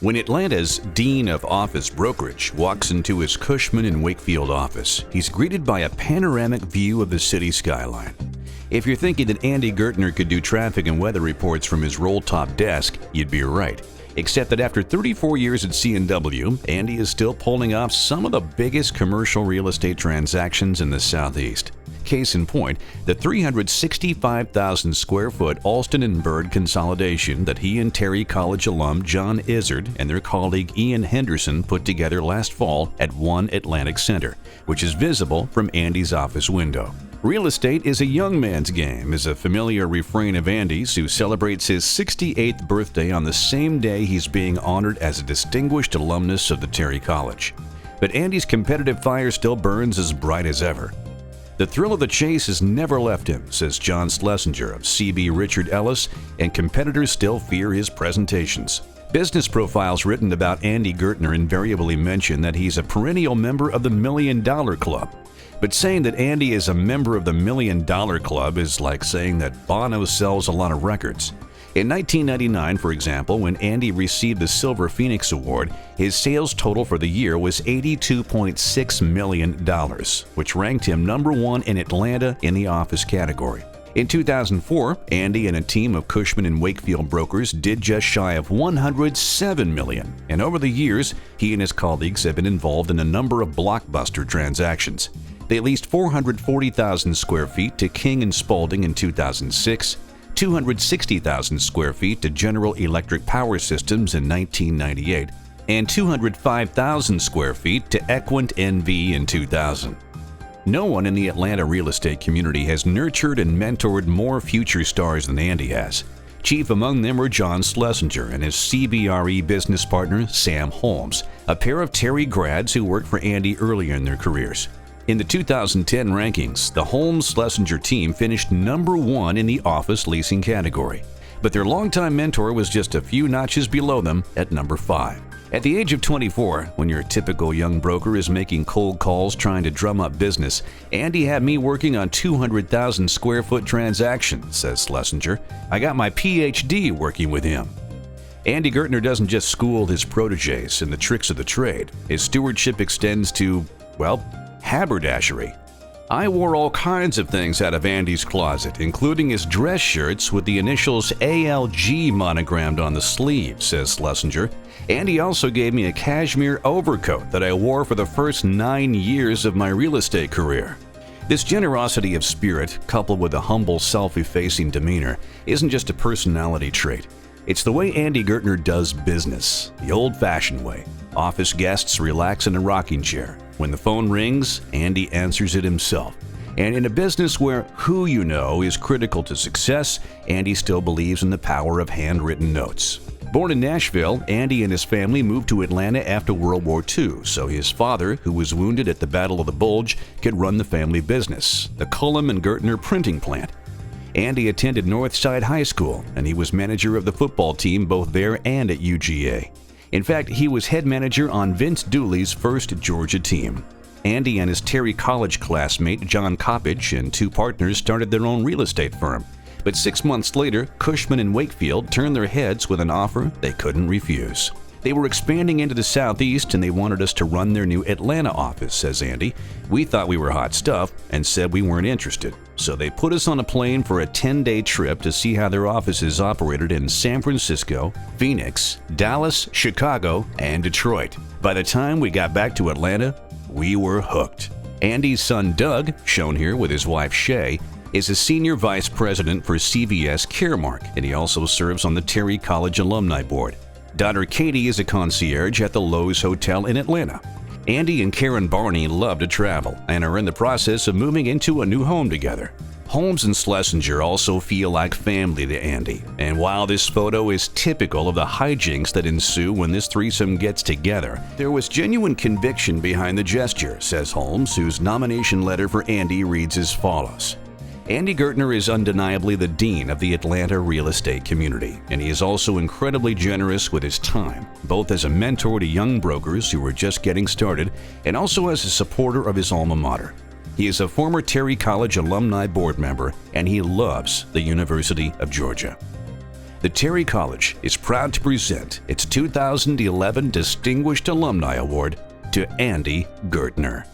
When Atlanta's Dean of Office Brokerage walks into his Cushman and Wakefield office, he's greeted by a panoramic view of the city skyline. If you're thinking that Andy Ghertner could do traffic and weather reports from his roll-top desk, you'd be right. Except that after 34 years at C&W, Andy is still pulling off some of the biggest commercial real estate transactions in the Southeast. Case in point, the 365,000 square foot Alston and Bird consolidation that he and Terry College alum John Izzard and their colleague Ian Henderson put together last fall at One Atlantic Center, which is visible from Andy's office window. Real estate is a young man's game is a familiar refrain of Andy's, who celebrates his 68th birthday on the same day he's being honored as a distinguished alumnus of the Terry College. But Andy's competitive fire still burns as bright as ever. The thrill of the chase has never left him, says John Schlesinger of CB Richard Ellis, and competitors still fear his presentations. Business profiles written about Andy Ghertner invariably mention that he's a perennial member of the $1 Million Club. But saying that Andy is a member of the $1 Million Club is like saying that Bono sells a lot of records. In 1999, for example, when Andy received the Silver Phoenix Award, his sales total for the year was $82.6 million, which ranked him number one in Atlanta in the office category. In 2004, Andy and a team of Cushman and Wakefield brokers did just shy of $107 million, and over the years, he and his colleagues have been involved in a number of blockbuster transactions. They leased 440,000 square feet to King & Spalding in 2006, 260,000 square feet to General Electric Power Systems in 1998, and 205,000 square feet to Equint NV in 2000. No one in the Atlanta real estate community has nurtured and mentored more future stars than Andy has. Chief among them were John Schlesinger and his CBRE business partner, Sam Holmes, a pair of Terry grads who worked for Andy earlier in their careers. In the 2010 rankings, the Holmes-Schlesinger team finished number one in the office leasing category, but their longtime mentor was just a few notches below them at number 5. At the age of 24, when your typical young broker is making cold calls trying to drum up business, Andy had me working on 200,000 square foot transactions, says Schlesinger. I got my PhD working with him. Andy Ghertner doesn't just school his protégés in the tricks of the trade. His stewardship extends to, well, haberdashery. I wore all kinds of things out of Andy's closet, including his dress shirts with the initials ALG monogrammed on the sleeve, says Schlesinger. Andy also gave me a cashmere overcoat that I wore for the first 9 years of my real estate career. This generosity of spirit, coupled with a humble, self-effacing demeanor, isn't just a personality trait. It's the way Andy Ghertner does business, the old-fashioned way. Office guests relax in a rocking chair. When the phone rings, Andy answers it himself. And in a business where who you know is critical to success, Andy still believes in the power of handwritten notes. Born in Nashville, Andy and his family moved to Atlanta after World War II, so his father, who was wounded at the Battle of the Bulge, could run the family business, the Cullum and Ghertner printing plant. Andy attended Northside High School, and he was manager of the football team both there and at UGA. In fact, he was head manager on Vince Dooley's first Georgia team. Andy and his Terry College classmate John Coppage and 2 partners started their own real estate firm. But 6 months later, Cushman and Wakefield turned their heads with an offer they couldn't refuse. They were expanding into the Southeast and they wanted us to run their new Atlanta office, says Andy. We thought we were hot stuff and said we weren't interested. So they put us on a plane for a 10-day trip to see how their offices operated in San Francisco, Phoenix, Dallas, Chicago, and Detroit. By the time we got back to Atlanta, we were hooked. Andy's son Doug, shown here with his wife Shay, is a senior vice president for CVS Caremark, and he also serves on the Terry College Alumni Board. Daughter Katie is a concierge at the Lowe's Hotel in Atlanta. Andy and Karen Barney love to travel and are in the process of moving into a new home together. Holmes and Schlesinger also feel like family to Andy, and while this photo is typical of the hijinks that ensue when this threesome gets together, there was genuine conviction behind the gesture, says Holmes, whose nomination letter for Andy reads as follows. Andy Ghertner is undeniably the dean of the Atlanta real estate community, and he is also incredibly generous with his time, both as a mentor to young brokers who are just getting started and also as a supporter of his alma mater. He is a former Terry College alumni board member, and he loves the University of Georgia. the Terry College is proud to present its 2011 Distinguished Alumni Award to Andy Ghertner.